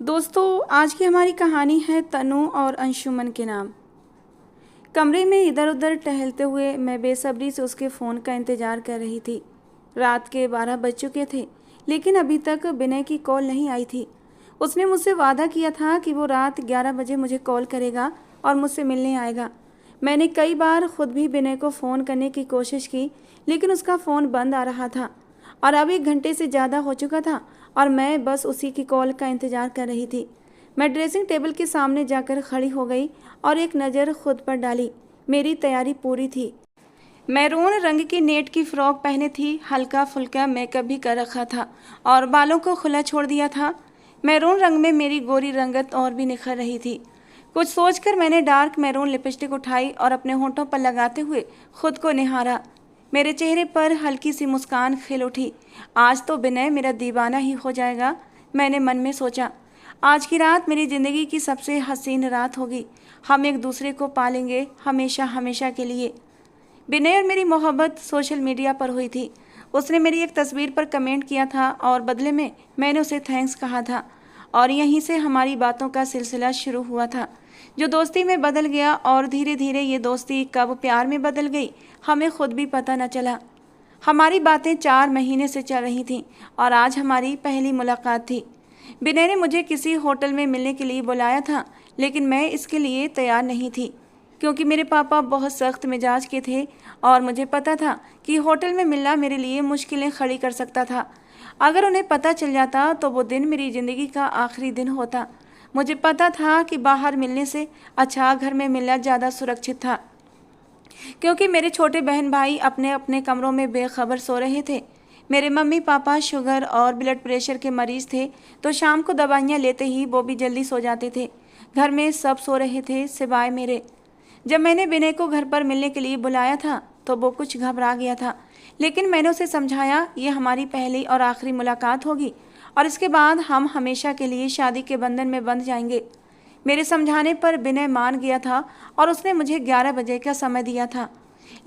दोस्तों, आज की हमारी कहानी है तनु और अंशुमन के नाम। कमरे में इधर उधर टहलते हुए मैं बेसब्री से उसके फ़ोन का इंतज़ार कर रही थी। रात के 12 बज चुके थे, लेकिन अभी तक विनय की कॉल नहीं आई थी। उसने मुझसे वादा किया था कि वो रात 11 बजे मुझे कॉल करेगा और मुझसे मिलने आएगा। मैंने कई बार खुद भी विनय को फ़ोन करने की कोशिश की, लेकिन उसका फ़ोन बंद आ रहा था और अब 1 घंटे से ज़्यादा हो चुका था और मैं बस उसी की कॉल का इंतज़ार कर रही थी। मैं ड्रेसिंग टेबल के सामने जाकर खड़ी हो गई और एक नज़र खुद पर डाली। मेरी तैयारी पूरी थी। मैरून रंग की नेट की फ़्रॉक पहने थी, हल्का फुल्का मेकअप भी कर रखा था और बालों को खुला छोड़ दिया था। मैरून रंग में मेरी गोरी रंगत और भी निखर रही थी। कुछ सोचकर मैंने डार्क मैरून लिपस्टिक उठाई और अपने होंठों पर लगाते हुए खुद को निहारा। मेरे चेहरे पर हल्की सी मुस्कान खिल उठी। आज तो विनय मेरा दीवाना ही हो जाएगा, मैंने मन में सोचा। आज की रात मेरी ज़िंदगी की सबसे हसीन रात होगी। हम एक दूसरे को पालेंगे हमेशा हमेशा के लिए। विनय और मेरी मोहब्बत सोशल मीडिया पर हुई थी। उसने मेरी एक तस्वीर पर कमेंट किया था और बदले में मैंने उसे थैंक्स कहा था और यहीं से हमारी बातों का सिलसिला शुरू हुआ था, जो दोस्ती में बदल गया और धीरे धीरे ये दोस्ती कब प्यार में बदल गई हमें खुद भी पता न चला। हमारी बातें 4 महीने से चल रही थीं और आज हमारी पहली मुलाकात थी। विनय ने मुझे किसी होटल में मिलने के लिए बुलाया था, लेकिन मैं इसके लिए तैयार नहीं थी क्योंकि मेरे पापा बहुत सख्त मिजाज के थे और मुझे पता था कि होटल में मिलना मेरे लिए मुश्किलें खड़ी कर सकता था। अगर उन्हें पता चल जाता तो वो दिन मेरी ज़िंदगी का आखिरी दिन होता। मुझे पता था कि बाहर मिलने से अच्छा घर में मिलना ज़्यादा सुरक्षित था, क्योंकि मेरे छोटे बहन भाई अपने अपने कमरों में बेखबर सो रहे थे। मेरे मम्मी पापा शुगर और ब्लड प्रेशर के मरीज़ थे, तो शाम को दवाइयाँ लेते ही वो भी जल्दी सो जाते थे। घर में सब सो रहे थे सिवाय मेरे। जब मैंने विनय को घर पर मिलने के लिए बुलाया था तो वो कुछ घबरा गया था, लेकिन मैंने उसे समझाया ये हमारी पहली और आखिरी मुलाकात होगी और इसके बाद हम हमेशा के लिए शादी के बंधन में बंध जाएंगे। मेरे समझाने पर विनय मान गया था और उसने मुझे 11 बजे का समय दिया था,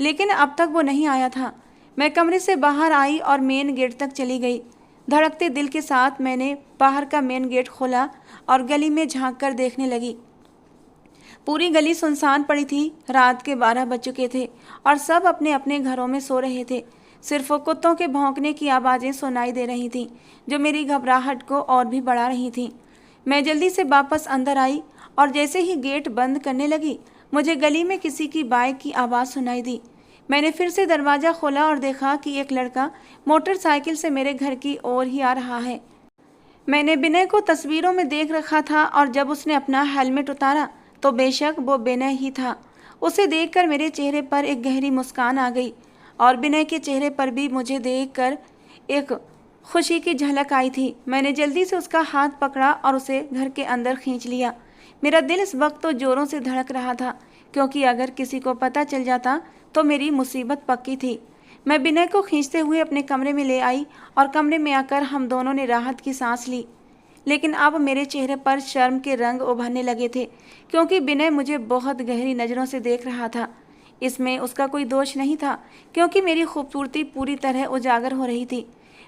लेकिन अब तक वो नहीं आया था। मैं कमरे से बाहर आई और मेन गेट तक चली गई। धड़कते दिल के साथ मैंने बाहर का मेन गेट खोला और गली में झांक कर देखने लगी। पूरी गली सुनसान पड़ी थी। रात के 12 बज चुके थे और सब अपने अपने घरों में सो रहे थे। सिर्फ कुत्तों के भौंकने की आवाज़ें सुनाई दे रही थीं, जो मेरी घबराहट को और भी बढ़ा रही थीं। मैं जल्दी से वापस अंदर आई और जैसे ही गेट बंद करने लगी, मुझे गली में किसी की बाइक की आवाज़ सुनाई दी। मैंने फिर से दरवाज़ा खोला और देखा कि एक लड़का मोटरसाइकिल से मेरे घर की ओर ही आ रहा है। मैंने विनय को तस्वीरों में देख रखा था और जब उसने अपना हेलमेट उतारा तो बेशक वो विनय ही था। उसे देखकर मेरे चेहरे पर एक गहरी मुस्कान आ गई और विनय के चेहरे पर भी मुझे देखकर एक खुशी की झलक आई थी। मैंने जल्दी से उसका हाथ पकड़ा और उसे घर के अंदर खींच लिया। मेरा दिल इस वक्त तो ज़ोरों से धड़क रहा था, क्योंकि अगर किसी को पता चल जाता तो मेरी मुसीबत पक्की थी। मैं विनय को खींचते हुए अपने कमरे में ले आई और कमरे में आकर हम दोनों ने राहत की सांस ली। लेकिन अब मेरे चेहरे पर शर्म के रंग उभरने लगे थे, क्योंकि विनय मुझे बहुत गहरी नज़रों से देख रहा था। इसमें उसका कोई दोष नहीं था, क्योंकि मेरी खूबसूरती पूरी तरह उजागर हो रही थी।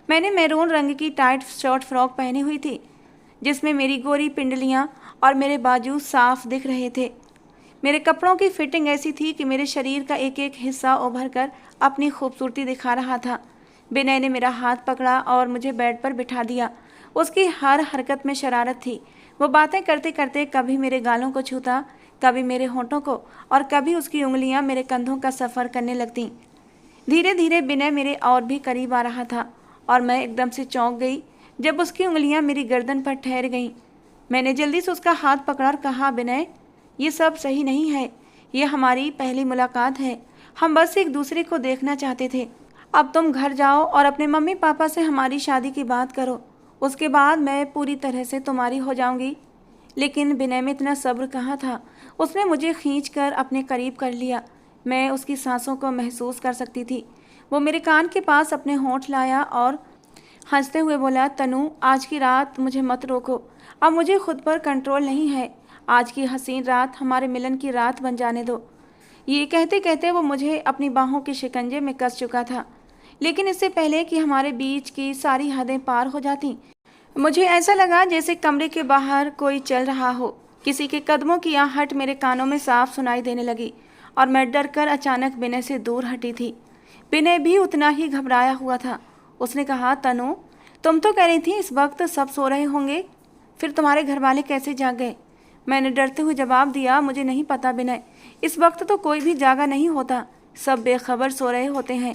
मैंने मैरून रंग की टाइट शॉर्ट फ्रॉक पहनी हुई थी, जिसमें मेरी गोरी पिंडलियाँ और मेरे बाजू साफ दिख रहे थे। मेरे कपड़ों की फिटिंग ऐसी थी कि मेरे शरीर का एक एक हिस्सा उभर कर अपनी खूबसूरती दिखा रहा था। विनय ने मेरा हाथ पकड़ा और मुझे बेड पर बिठा दिया। उसकी हर हरकत में शरारत थी। वो बातें करते करते कभी मेरे गालों को छूता, कभी मेरे होंठों को और कभी उसकी उंगलियां मेरे कंधों का सफ़र करने लगतीं। धीरे धीरे विनय मेरे और भी करीब आ रहा था और मैं एकदम से चौंक गई जब उसकी उंगलियां मेरी गर्दन पर ठहर गईं। मैंने जल्दी से उसका हाथ पकड़ा और कहा, विनय, ये सब सही नहीं है। ये हमारी पहली मुलाकात है। हम बस एक दूसरे को देखना चाहते थे। अब तुम घर जाओ और अपने मम्मी पापा से हमारी शादी की बात करो। उसके बाद मैं पूरी तरह से तुम्हारी हो जाऊंगी। लेकिन विनय में इतना सब्र कहाँ था। उसने मुझे खींचकर अपने करीब कर लिया। मैं उसकी सांसों को महसूस कर सकती थी। वो मेरे कान के पास अपने होंठ लाया और हंसते हुए बोला, तनु, आज की रात मुझे मत रोको। अब मुझे खुद पर कंट्रोल नहीं है। आज की हसीन रात हमारे मिलन की रात बन जाने दो। ये कहते कहते वो मुझे अपनी बाहों के शिकंजे में कस चुका था, लेकिन इससे पहले कि हमारे बीच की सारी हदें पार हो जाती, मुझे ऐसा लगा जैसे कमरे के बाहर कोई चल रहा हो। किसी के कदमों की आहट मेरे कानों में साफ सुनाई देने लगी और मैं डर कर अचानक विनय से दूर हटी थी। विनय भी उतना ही घबराया हुआ था। उसने कहा, तनु, तुम तो कह रही थी इस वक्त सब सो रहे होंगे, फिर तुम्हारे घर वाले कैसे जाग गए? मैंने डरते हुए जवाब दिया, मुझे नहीं पता विनय, इस वक्त तो कोई भी जागा नहीं होता, सब बेखबर सो रहे होते हैं।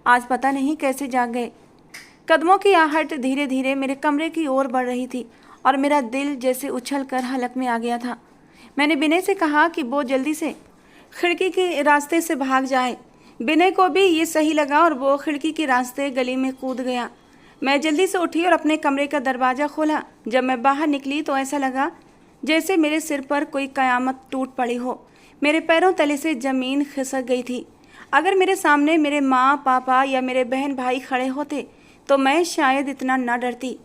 आज पता नहीं कैसे जाग गए। कदमों की आहट धीरे धीरे मेरे कमरे की ओर बढ़ रही थी और मेरा दिल जैसे उछल कर हलक में आ गया था। मैंने विनय से कहा कि वो जल्दी से खिड़की के रास्ते से भाग जाए। विनय को भी ये सही लगा और वो खिड़की के रास्ते गली में कूद गया। मैं जल्दी से उठी और अपने कमरे का दरवाज़ा खोला। जब मैं बाहर निकली तो ऐसा लगा जैसे मेरे सिर पर कोई कयामत टूट पड़ी हो। मेरे पैरों तले से ज़मीन खिसक गई थी। अगर मेरे सामने मेरे माँ, पापा या मेरे बहन भाई खड़े होते तो मैं शायद इतना न डरती,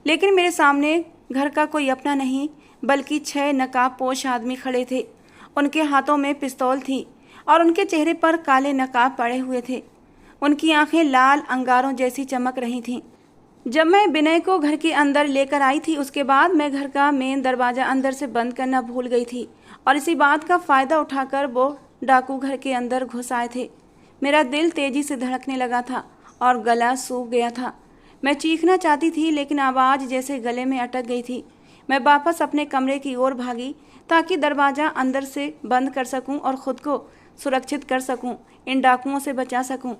लेकिन मेरे सामने घर का कोई अपना नहीं बल्कि 6 नकाबपोश आदमी खड़े थे। उनके हाथों में पिस्तौल थी और उनके चेहरे पर काले नकाब पड़े हुए थे। उनकी आंखें लाल अंगारों जैसी चमक रही थीं। जब मैं विनय को घर के अंदर लेकर आई थी उसके बाद मैं घर का मेन दरवाज़ा अंदर से बंद करना भूल गई थी और इसी बात का फ़ायदा उठाकर वो डाकू घर के अंदर घुस आए थे। मेरा दिल तेज़ी से धड़कने लगा था और गला सूख गया था। मैं चीखना चाहती थी लेकिन आवाज़ जैसे गले में अटक गई थी। मैं वापस अपने कमरे की ओर भागी ताकि दरवाज़ा अंदर से बंद कर सकूं और ख़ुद को सुरक्षित कर सकूं, इन डाकुओं से बचा सकूं।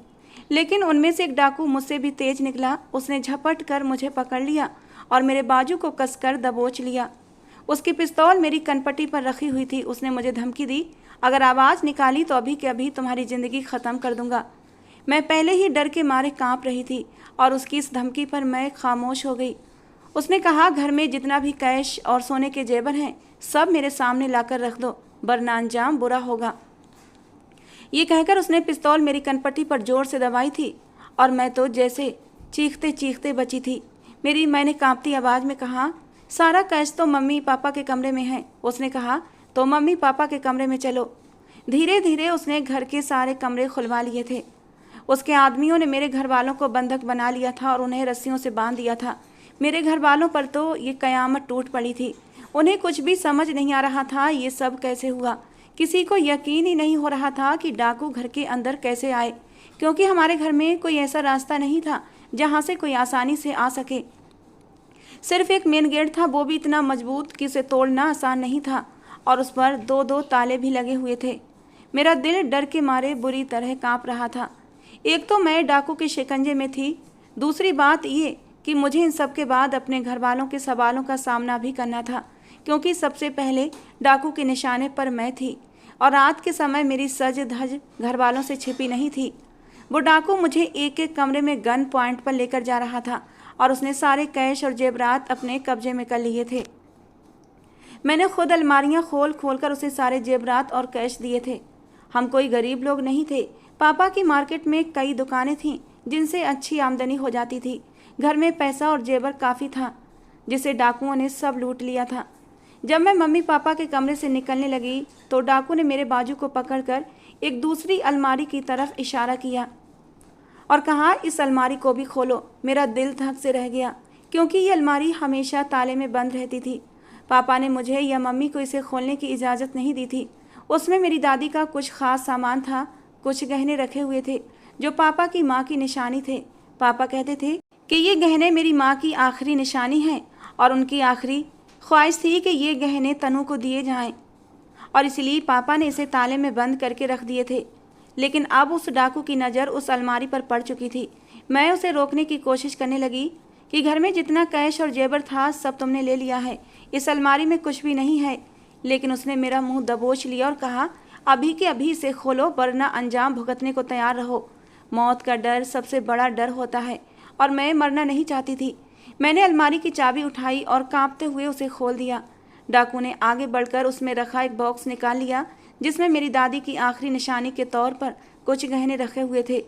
लेकिन उनमें से एक डाकू मुझसे भी तेज निकला। उसने झपट कर मुझे पकड़ लिया और मेरे बाजू को कसकर दबोच लिया। उसकी पिस्तौल मेरी कनपट्टी पर रखी हुई थी। उसने मुझे धमकी दी, अगर आवाज़ निकाली तो अभी के अभी तुम्हारी ज़िंदगी ख़त्म कर दूंगा। मैं पहले ही डर के मारे कांप रही थी और उसकी इस धमकी पर मैं खामोश हो गई। उसने कहा, घर में जितना भी कैश और सोने के जेवर हैं सब मेरे सामने लाकर रख दो, वरना अंजाम बुरा होगा। ये कहकर उसने पिस्तौल मेरी कनपट्टी पर जोर से दबाई थी और मैं तो जैसे चीखते चीखते बची थी। मैंने कांपती आवाज़ में कहा, सारा कैश तो मम्मी पापा के कमरे में है। उसने कहा, तो मम्मी पापा के कमरे में चलो। धीरे धीरे उसने घर के सारे कमरे खुलवा लिए थे। उसके आदमियों ने मेरे घर वालों को बंधक बना लिया था और उन्हें रस्सियों से बांध दिया था। मेरे घर वालों पर तो ये कयामत टूट पड़ी थी। उन्हें कुछ भी समझ नहीं आ रहा था ये सब कैसे हुआ। किसी को यकीन ही नहीं हो रहा था कि डाकू घर के अंदर कैसे आए, क्योंकि हमारे घर में कोई ऐसा रास्ता नहीं था जहाँ से कोई आसानी से आ सके। सिर्फ एक मेन गेट था, वो भी इतना मजबूत कि उसे तोड़ना आसान नहीं था और उस पर 2-2 ताले भी लगे हुए थे। मेरा दिल डर के मारे बुरी तरह काँप रहा था। एक तो मैं डाकू के शिकंजे में थी, दूसरी बात ये कि मुझे इन सब के बाद अपने घर वालों के सवालों का सामना भी करना था, क्योंकि सबसे पहले डाकू के निशाने पर मैं थी और रात के समय मेरी सज धज घर वालों से छिपी नहीं थी। वो डाकू मुझे एक एक कमरे में गन पॉइंट पर लेकर जा रहा था और उसने सारे कैश और जेवरात अपने कब्जे में कर लिए थे। मैंने खुद अलमारियां खोल खोल कर उसे सारे जेवरात और कैश दिए थे। हम कोई गरीब लोग नहीं थे। पापा की मार्केट में कई दुकानें थीं जिनसे अच्छी आमदनी हो जाती थी। घर में पैसा और जेवर काफ़ी था जिसे डाकुओं ने सब लूट लिया था। जब मैं मम्मी पापा के कमरे से निकलने लगी तो डाकू ने मेरे बाजू को पकड़कर एक दूसरी अलमारी की तरफ इशारा किया और कहा, इस अलमारी को भी खोलो। मेरा दिल धक से रह गया क्योंकि ये अलमारी हमेशा ताले में बंद रहती थी। पापा ने मुझे या मम्मी को इसे खोलने की इजाज़त नहीं दी थी। उसमें मेरी दादी का कुछ ख़ास सामान था, कुछ गहने रखे हुए थे जो पापा की माँ की निशानी थे। पापा कहते थे कि ये गहने मेरी माँ की आखिरी निशानी हैं और उनकी आखिरी ख्वाहिश थी कि ये गहने तनु को दिए जाएं और इसलिए पापा ने इसे ताले में बंद करके रख दिए थे। लेकिन अब उस डाकू की नज़र उस अलमारी पर पड़ चुकी थी। मैं उसे रोकने की कोशिश करने लगी कि घर में जितना कैश और जेवर था सब तुमने ले लिया है, इस अलमारी में कुछ भी नहीं है। लेकिन उसने मेरा मुंह दबोच लिया और कहा, अभी के अभी इसे खोलो वरना अंजाम भुगतने को तैयार रहो। मौत का डर सबसे बड़ा डर होता है और मैं मरना नहीं चाहती थी। मैंने अलमारी की चाबी उठाई और कांपते हुए उसे खोल दिया। डाकू ने आगे बढ़कर उसमें रखा एक बॉक्स निकाल लिया जिसमें मेरी दादी की आखिरी निशानी के तौर पर कुछ गहने रखे हुए थे।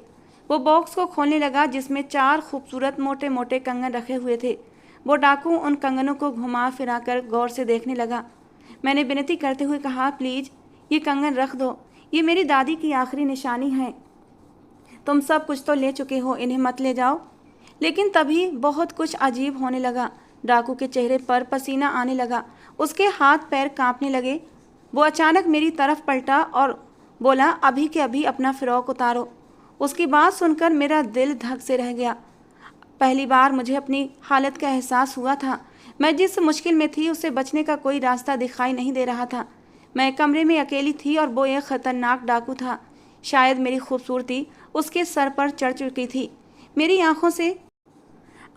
वो बॉक्स को खोलने लगा जिसमें 4 खूबसूरत मोटे मोटे कंगन रखे हुए थे। वो डाकू उन कंगनों को घुमा फिरा कर गौर से देखने लगा। मैंने विनती करते हुए कहा, प्लीज़ ये कंगन रख दो, ये मेरी दादी की आखिरी निशानी है। तुम सब कुछ तो ले चुके हो, इन्हें मत ले जाओ। लेकिन तभी बहुत कुछ अजीब होने लगा। डाकू के चेहरे पर पसीना आने लगा, उसके हाथ पैर कांपने लगे। वो अचानक मेरी तरफ पलटा और बोला, अभी के अभी अपना फ़िरौक उतारो। उसकी बात सुनकर मेरा दिल धक से रह गया। पहली बार मुझे अपनी हालत का एहसास हुआ था। मैं जिस मुश्किल में थी उससे बचने का कोई रास्ता दिखाई नहीं दे रहा था। मैं कमरे में अकेली थी और वो एक ख़तरनाक डाकू था। शायद मेरी खूबसूरती उसके सर पर चढ़ चुकी थी। मेरी आंखों से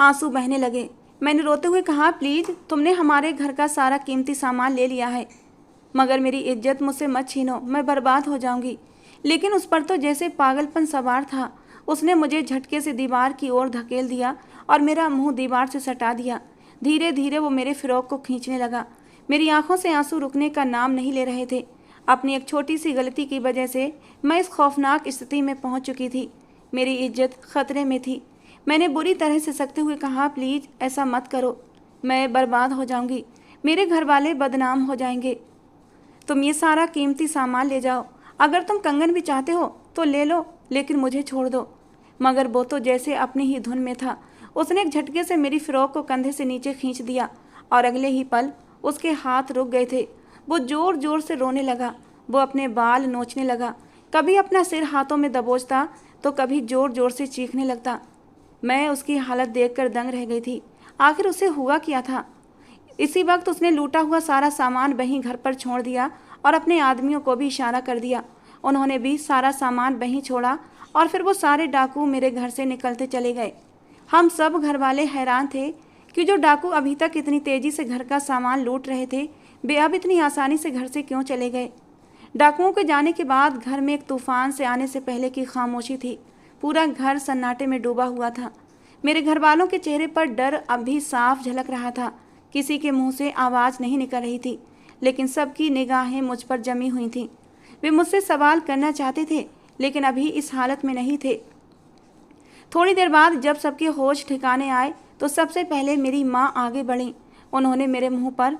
आंसू बहने लगे। मैंने रोते हुए कहा, प्लीज़, तुमने हमारे घर का सारा कीमती सामान ले लिया है, मगर मेरी इज्जत मुझसे मत छीनो, मैं बर्बाद हो जाऊंगी। लेकिन उस पर तो जैसे पागलपन सवार था। उसने मुझे झटके से दीवार की ओर धकेल दिया और मेरा मुंह दीवार से सटा दिया। धीरे धीरे वो मेरे फ़िरौक को खींचने लगा। मेरी आंखों से आंसू रुकने का नाम नहीं ले रहे थे। अपनी एक छोटी सी गलती की वजह से मैं इस खौफनाक स्थिति में पहुंच चुकी थी। मेरी इज्जत खतरे में थी। मैंने बुरी तरह से सकते हुए कहा, प्लीज़ ऐसा मत करो, मैं बर्बाद हो जाऊंगी, मेरे घर वाले बदनाम हो जाएंगे। तुम ये सारा कीमती सामान ले जाओ, अगर तुम कंगन भी चाहते हो तो ले लो, लेकिन मुझे छोड़ दो। मगर वो तो जैसे अपनी ही धुन में था। उसने एक झटके से मेरी फ़िरौक को कंधे से नीचे खींच दिया और अगले ही पल उसके हाथ रुक गए थे। वो ज़ोर ज़ोर से रोने लगा। वो अपने बाल नोचने लगा, कभी अपना सिर हाथों में दबोचता तो कभी ज़ोर ज़ोर से चीखने लगता। मैं उसकी हालत देखकर दंग रह गई थी। आखिर उसे हुआ क्या था? इसी वक्त उसने लूटा हुआ सारा सामान वहीं घर पर छोड़ दिया और अपने आदमियों को भी इशारा कर दिया। उन्होंने भी सारा सामान वहीं छोड़ा और फिर वो सारे डाकू मेरे घर से निकलते चले गए। हम सब घर वाले हैरान थे कि जो डाकू अभी तक इतनी तेज़ी से घर का सामान लूट रहे थे, वे अब इतनी आसानी से घर से क्यों चले गए। डाकुओं के जाने के बाद घर में एक तूफान से आने से पहले की खामोशी थी। पूरा घर सन्नाटे में डूबा हुआ था। मेरे घर वालों के चेहरे पर डर अब भी साफ झलक रहा था। किसी के मुंह से आवाज़ नहीं निकल रही थी, लेकिन सबकी निगाहें मुझ पर जमी हुई थीं। वे मुझसे सवाल करना चाहते थे, लेकिन अभी इस हालत में नहीं थे। थोड़ी देर बाद जब सबके होश ठिकाने आए तो सबसे पहले मेरी माँ आगे बढ़ी। उन्होंने मेरे मुंह पर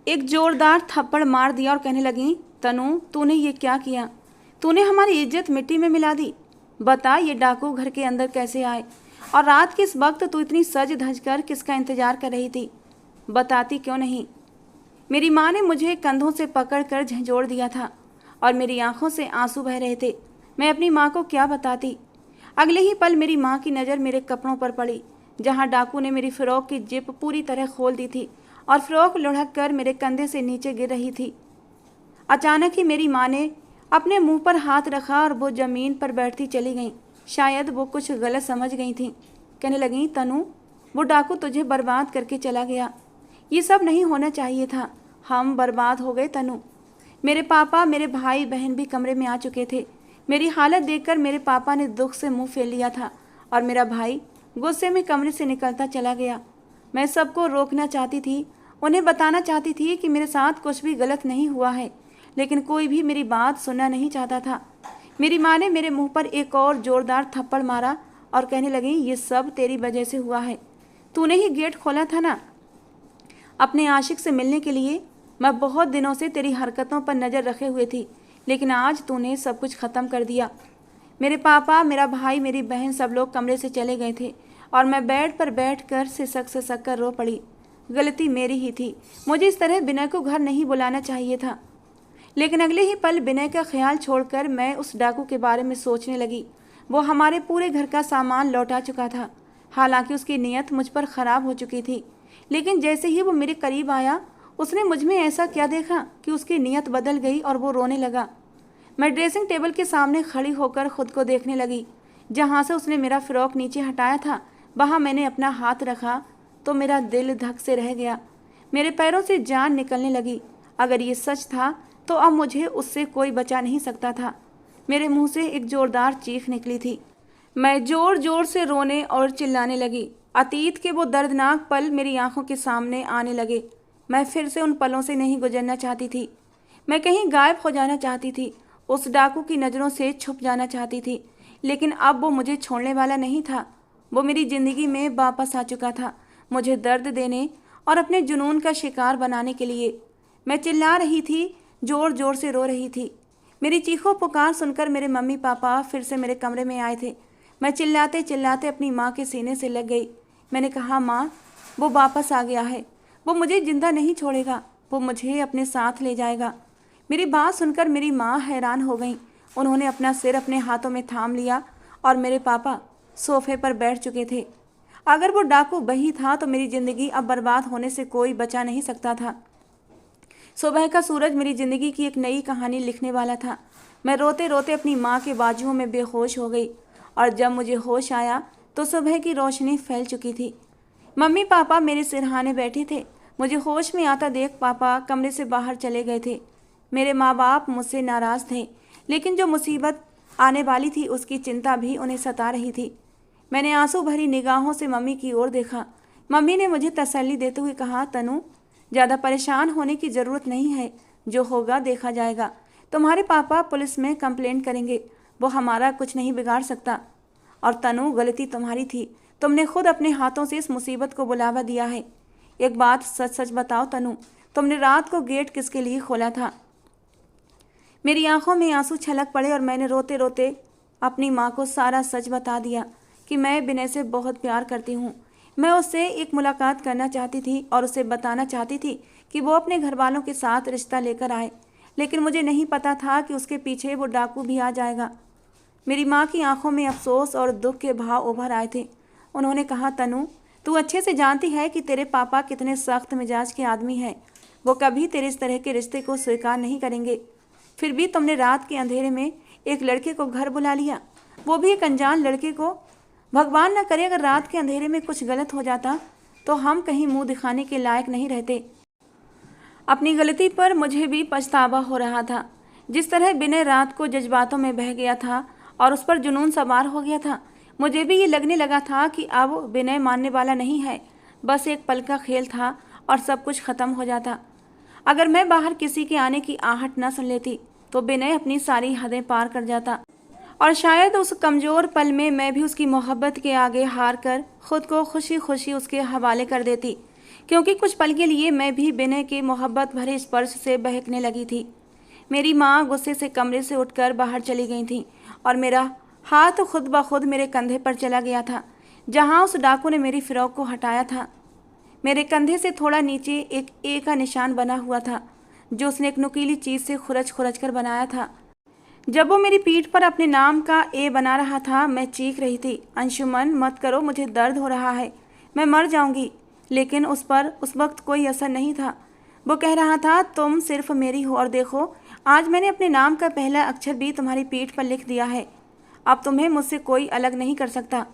एक जोरदार थप्पड़ मार दिया और कहने लगीं, तनु, तूने ये क्या किया? तूने हमारी इज्जत मिट्टी में मिला दी। बता, ये डाकू घर के अंदर कैसे आए? और रात किस वक्त तू इतनी सज धज कर किसका इंतजार कर रही थी? बताती क्यों नहीं? मेरी माँ ने मुझे कंधों से पकड़कर झंझोड़ दिया था और मेरी आंखों से आंसू बह रहे थे। मैं अपनी माँ को क्या बताती? अगले ही पल मेरी माँ की नज़र मेरे कपड़ों पर पड़ी, जहाँ डाकू ने मेरी फ़िरौक की जिप पूरी तरह खोल दी थी और फ़िरौक लुढ़क कर मेरे कंधे से नीचे गिर रही थी। अचानक ही मेरी माँ ने अपने मुंह पर हाथ रखा और वो ज़मीन पर बैठती चली गईं। शायद वो कुछ गलत समझ गई थीं। कहने लगीं, तनु, वो डाकू तुझे बर्बाद करके चला गया। ये सब नहीं होना चाहिए था। हम बर्बाद हो गए तनु। मेरे पापा, मेरे भाई बहन भी कमरे में आ चुके थे। मेरी हालत देखकर मेरे पापा ने दुख से मुंह फेर लिया था और मेरा भाई गुस्से में कमरे से निकलता चला गया। मैं सबको रोकना चाहती थी, उन्हें बताना चाहती थी कि मेरे साथ कुछ भी गलत नहीं हुआ है, लेकिन कोई भी मेरी बात सुनना नहीं चाहता था। मेरी माँ ने मेरे मुंह पर एक और जोरदार थप्पड़ मारा और कहने लगी, ये सब तेरी वजह से हुआ है। तूने ही गेट खोला था ना अपने आशिक से मिलने के लिए। मैं बहुत दिनों से तेरी हरकतों पर नज़र रखे हुए थी, लेकिन आज तूने सब कुछ ख़त्म कर दिया। मेरे पापा, मेरा भाई, मेरी बहन सब लोग कमरे से चले गए थे और मैं बेड पर बैठकर सिसक कर रो पड़ी। गलती मेरी ही थी। मुझे इस तरह विनय को घर नहीं बुलाना चाहिए था। लेकिन अगले ही पल विनय का ख्याल छोड़कर मैं उस डाकू के बारे में सोचने लगी। वो हमारे पूरे घर का सामान लौटा चुका था। हालांकि उसकी नीयत मुझ पर ख़राब हो चुकी थी, लेकिन जैसे ही वो मेरे करीब आया, उसने मुझ में ऐसा क्या देखा कि उसकी नीयत बदल गई और वो रोने लगा। मैं ड्रेसिंग टेबल के सामने खड़ी होकर खुद को देखने लगी। जहाँ से उसने मेरा फ़िरौक नीचे हटाया था, वहाँ मैंने अपना हाथ रखा तो मेरा दिल धक से रह गया। मेरे पैरों से जान निकलने लगी। अगर ये सच था तो अब मुझे उससे कोई बचा नहीं सकता था। मेरे मुंह से एक ज़ोरदार चीख निकली थी। मैं ज़ोर ज़ोर से रोने और चिल्लाने लगी। अतीत के वो दर्दनाक पल मेरी आंखों के सामने आने लगे। मैं फिर से उन पलों से नहीं गुजरना चाहती थी। मैं कहीं गायब हो जाना चाहती थी, उस डाकू की नज़रों से छुप जाना चाहती थी। लेकिन अब वो मुझे छोड़ने वाला नहीं था। वो मेरी ज़िंदगी में वापस आ चुका था, मुझे दर्द देने और अपने जुनून का शिकार बनाने के लिए। मैं चिल्ला रही थी, ज़ोर ज़ोर से रो रही थी। मेरी चीखों पुकार सुनकर मेरे मम्मी पापा फिर से मेरे कमरे में आए थे। मैं चिल्लाते चिल्लाते अपनी माँ के सीने से लग गई। मैंने कहा, माँ, वो वापस आ गया है। वो मुझे जिंदा नहीं छोड़ेगा, वो मुझे अपने साथ ले जाएगा। मेरी बात सुनकर मेरी माँ हैरान हो गई। उन्होंने अपना सिर अपने हाथों में थाम लिया और मेरे पापा सोफे पर बैठ चुके थे। अगर वो डाकू वही था तो मेरी ज़िंदगी अब बर्बाद होने से कोई बचा नहीं सकता था। सुबह का सूरज मेरी ज़िंदगी की एक नई कहानी लिखने वाला था। मैं रोते रोते अपनी माँ के बाजुओं में बेहोश हो गई और जब मुझे होश आया तो सुबह की रोशनी फैल चुकी थी। मम्मी पापा मेरे सिरहाने बैठे थे। मुझे होश में आता देख पापा कमरे से बाहर चले गए थे। मेरे माँ बाप मुझसे नाराज़ थे, लेकिन जो मुसीबत आने वाली थी उसकी चिंता भी उन्हें सता रही थी। मैंने आंसू भरी निगाहों से मम्मी की ओर देखा। मम्मी ने मुझे तसल्ली देते हुए कहा, तनु, ज़्यादा परेशान होने की ज़रूरत नहीं है, जो होगा देखा जाएगा। तुम्हारे पापा पुलिस में कंप्लेंट करेंगे, वो हमारा कुछ नहीं बिगाड़ सकता। और तनु, गलती तुम्हारी थी, तुमने खुद अपने हाथों से इस मुसीबत को बुलावा दिया है। एक बात सच सच बताओ तनु, तुमने रात को गेट किसके लिए खोला था? मेरी आंखों में आंसू छलक पड़े और मैंने रोते रोते अपनी माँ को सारा सच बता दिया कि मैं विनय से बहुत प्यार करती हूँ। मैं उससे एक मुलाकात करना चाहती थी और उसे बताना चाहती थी कि वो अपने घर वालों के साथ रिश्ता लेकर आए, लेकिन मुझे नहीं पता था कि उसके पीछे वो डाकू भी आ जाएगा। मेरी माँ की आंखों में अफसोस और दुख के भाव उभर आए थे। उन्होंने कहा, तनु, तू अच्छे से जानती है कि तेरे पापा कितने सख्त मिजाज के आदमी हैं। वो कभी तेरे इस तरह के रिश्ते को स्वीकार नहीं करेंगे। फिर भी तुमने रात के अंधेरे में एक लड़के को घर बुला लिया, वो भी एक अनजान लड़के को। भगवान न करे अगर रात के अंधेरे में कुछ गलत हो जाता तो हम कहीं मुंह दिखाने के लायक नहीं रहते। अपनी गलती पर मुझे भी पछतावा हो रहा था। जिस तरह विनय रात को जज्बातों में बह गया था और उस पर जुनून सवार हो गया था, मुझे भी ये लगने लगा था कि अब विनय मानने वाला नहीं है, बस एक पल का खेल था और सब कुछ खत्म हो जाता। अगर मैं बाहर किसी के आने की आहट न सुन लेती तो विनय अपनी सारी हदें पार कर जाता और शायद उस कमज़ोर पल में मैं भी उसकी मोहब्बत के आगे हार कर खुद को खुशी खुशी उसके हवाले कर देती, क्योंकि कुछ पल के लिए मैं भी विनय के मोहब्बत भरे स्पर्श से बहकने लगी थी। मेरी माँ गुस्से से कमरे से उठकर बाहर चली गई थी और मेरा हाथ खुद ब खुद मेरे कंधे पर चला गया था, जहाँ उस डाकू ने मेरी फ़िरौक को हटाया था। मेरे कंधे से थोड़ा नीचे एक ए का निशान बना हुआ था, जो उसने एक नुकीली चीज़ से खुरच खुरच कर बनाया था। जब वो मेरी पीठ पर अपने नाम का ए बना रहा था, मैं चीख रही थी, अंशुमन मत करो, मुझे दर्द हो रहा है, मैं मर जाऊंगी। लेकिन उस पर उस वक्त कोई असर नहीं था। वो कह रहा था, तुम सिर्फ मेरी हो और देखो, आज मैंने अपने नाम का पहला अक्षर भी तुम्हारी पीठ पर लिख दिया है। अब तुम्हें मुझसे कोई अलग नहीं कर सकता।